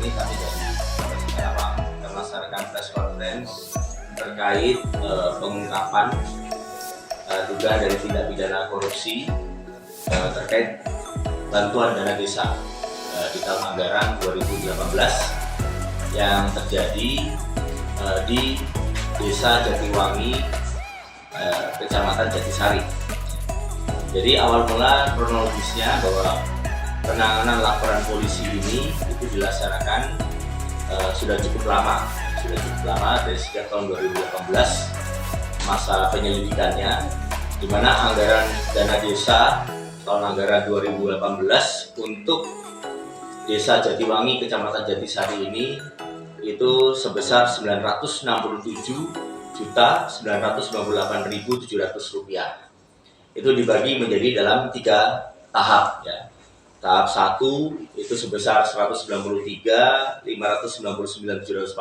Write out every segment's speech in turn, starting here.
ini kami dari Polres Karawang melaksanakan press conference terkait pengungkapan dugaan dari tindak pidana korupsi terkait bantuan dana desa di tahun anggaran 2018 yang terjadi di Desa Jatiwangi, Kecamatan Jatisari. Jadi awal mula kronologisnya bahwa penanganan laporan polisi ini itu dilaksanakan sudah cukup lama dari sejak tahun 2018 masa penyelidikannya, di mana anggaran dana desa tahun anggaran 2018 untuk Desa Jatiwangi Kecamatan Jatisari ini itu sebesar Rp960.998.700. Itu dibagi menjadi dalam 3 tahap ya. Tahap 1 itu sebesar 193.599.740.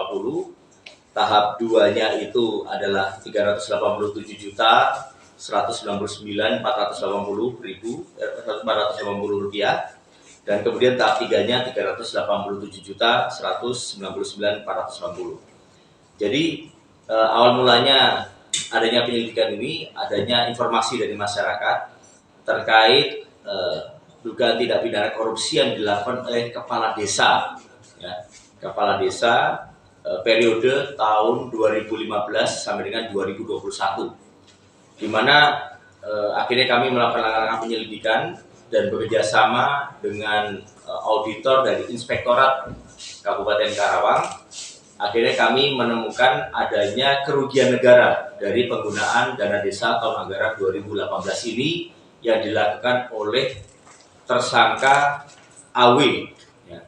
Tahap 2-nya itu adalah 387.199.480 rupiah. Dan kemudian tahap 3-nya 387.199.480. Jadi awal mulanya adanya penyelidikan ini, adanya informasi dari masyarakat terkait dugaan tindak pidana korupsi yang dilakukan oleh kepala desa, ya, kepala desa periode tahun 2015 sampai dengan 2021, di mana akhirnya kami melakukan langkah penyelidikan dan bekerja sama dengan auditor dari Inspektorat Kabupaten Karawang. Akhirnya kami menemukan adanya kerugian negara dari penggunaan dana desa tahun anggaran 2018 ini yang dilakukan oleh tersangka AW, ya,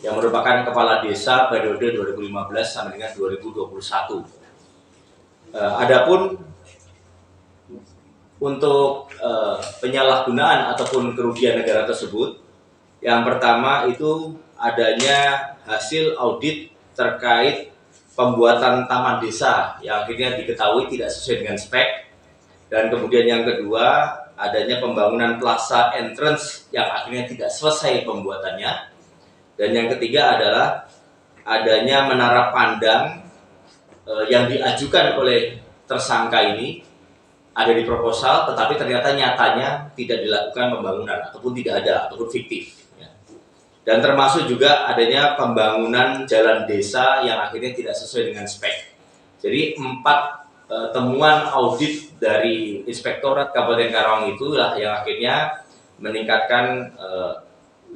yang merupakan kepala desa periode 2015 sampai dengan 2021. Adapun untuk penyalahgunaan ataupun kerugian negara tersebut, yang pertama itu adanya hasil audit terkait pembuatan taman desa yang akhirnya diketahui tidak sesuai dengan spek, dan kemudian yang kedua adanya pembangunan plaza entrance yang akhirnya tidak selesai pembuatannya, dan yang ketiga adalah adanya menara pandang yang diajukan oleh tersangka ini ada di proposal, tetapi ternyata nyatanya tidak dilakukan pembangunan ataupun tidak ada ataupun fiktif. Ya. Dan termasuk juga adanya pembangunan jalan desa yang akhirnya tidak sesuai dengan spek. Jadi 4 temuan audit dari Inspektorat Kabupaten Karawang itulah yang akhirnya meningkatkan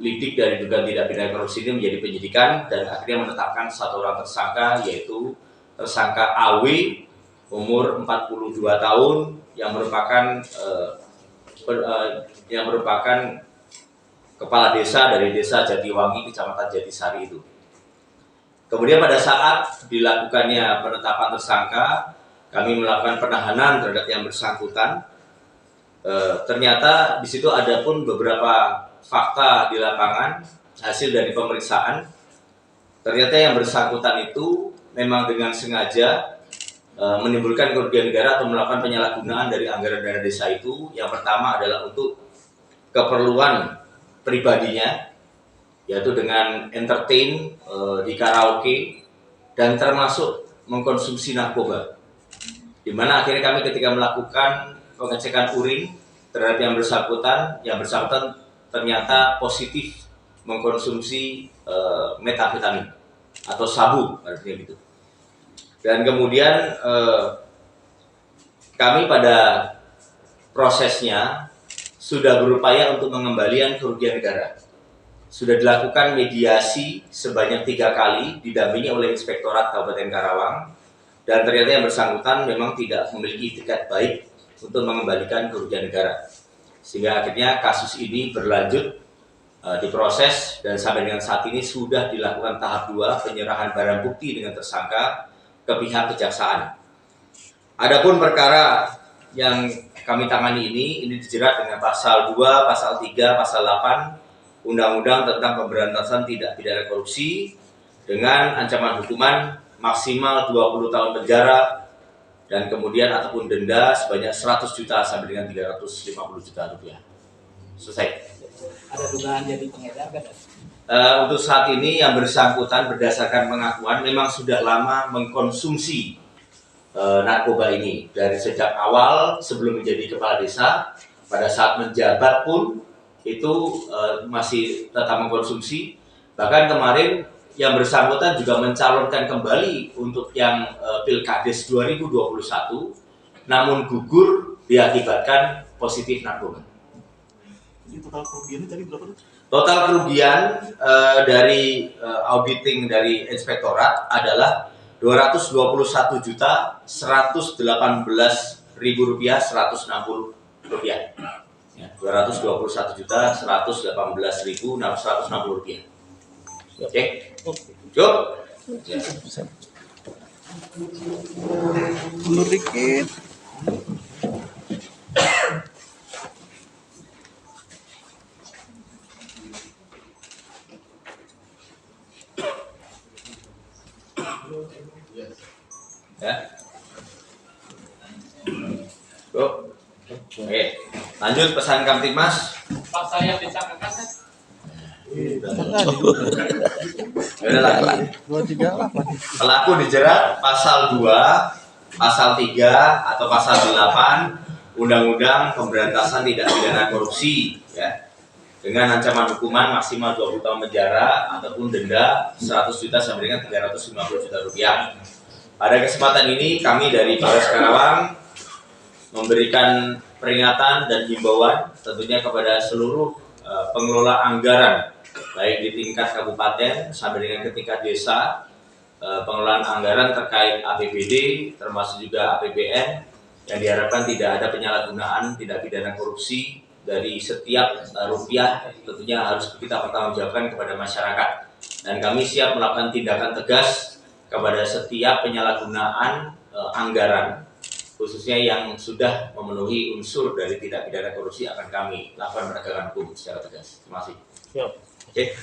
lidik dari dugaan tindak pidana korupsi ini menjadi penyidikan dan akhirnya menetapkan 1 orang tersangka, yaitu tersangka AW umur 42 tahun yang merupakan kepala desa dari Desa Jatiwangi Kecamatan Jatisari itu. Kemudian pada saat dilakukannya penetapan tersangka, kami melakukan penahanan terhadap yang bersangkutan. Ternyata di situ ada pun beberapa fakta di lapangan hasil dari pemeriksaan. Ternyata yang bersangkutan itu memang dengan sengaja menimbulkan kerugian negara atau melakukan penyalahgunaan dari anggaran dana desa itu. Yang pertama adalah untuk keperluan pribadinya, yaitu dengan entertain di karaoke dan termasuk mengkonsumsi narkoba, di mana akhirnya kami ketika melakukan pengecekan urin terhadap yang bersangkutan ternyata positif mengkonsumsi metafetamin atau sabu, artinya gitu. Dan kemudian kami pada prosesnya sudah berupaya untuk pengembalian kerugian negara. Sudah dilakukan mediasi sebanyak 3 kali didampingi oleh Inspektorat Kabupaten Karawang, dan ternyata yang bersangkutan memang tidak memiliki itikat baik untuk mengembalikan kerugian negara. Sehingga akhirnya kasus ini berlanjut diproses dan sampai dengan saat ini sudah dilakukan tahap 2 penyerahan barang bukti dengan tersangka ke pihak kejaksaan. Adapun perkara yang kami tangani ini dijerat dengan pasal 2, pasal 3, pasal 8 Undang-Undang tentang Pemberantasan Tindak Pidana Korupsi dengan ancaman hukuman maksimal 20 tahun penjara dan kemudian ataupun denda sebanyak 100 juta sampai dengan 350 juta rupiah. Selesai. Ada dugaan jadi pengedar kan? Untuk saat ini yang bersangkutan berdasarkan pengakuan memang sudah lama mengkonsumsi narkoba ini dari sejak awal sebelum menjadi kepala desa. Pada saat menjabat pun itu masih tetap mengkonsumsi. Bahkan kemarin yang bersangkutan juga mencalonkan kembali untuk yang Pilkades 2021, namun gugur diakibatkan positif narkoba. Jadi total kerugiannya tadi berapa tuh? Total kerugian dari auditing dari inspektorat adalah Rp221.118.160 ya, Rp221.118.160. Oke, cukup. Mundur dikit. Ya. Cukup. Oke, lanjut pesan Kamtibmas. Pak saya disangkakan kan? Pelaku dijerat pasal 2, pasal 3 atau pasal 8 Undang-Undang Pemberantasan Tindak Pidana Korupsi ya. Dengan ancaman hukuman maksimal 20 tahun penjara ataupun denda 100 juta sampai dengan 350 juta rupiah. Pada kesempatan ini kami dari Polres Karawang memberikan peringatan dan himbauan tentunya kepada seluruh pengelola anggaran baik di tingkat kabupaten sampai dengan ke tingkat desa, pengelolaan anggaran terkait APBD termasuk juga APBN yang diharapkan tidak ada penyalahgunaan tindak pidana korupsi dari setiap rupiah tentunya harus kita pertanggungjawabkan kepada masyarakat, dan kami siap melakukan tindakan tegas kepada setiap penyalahgunaan anggaran khususnya yang sudah memenuhi unsur dari tindak pidana korupsi akan kami lakukan penegakan hukum secara tegas. Terima kasih. Oke.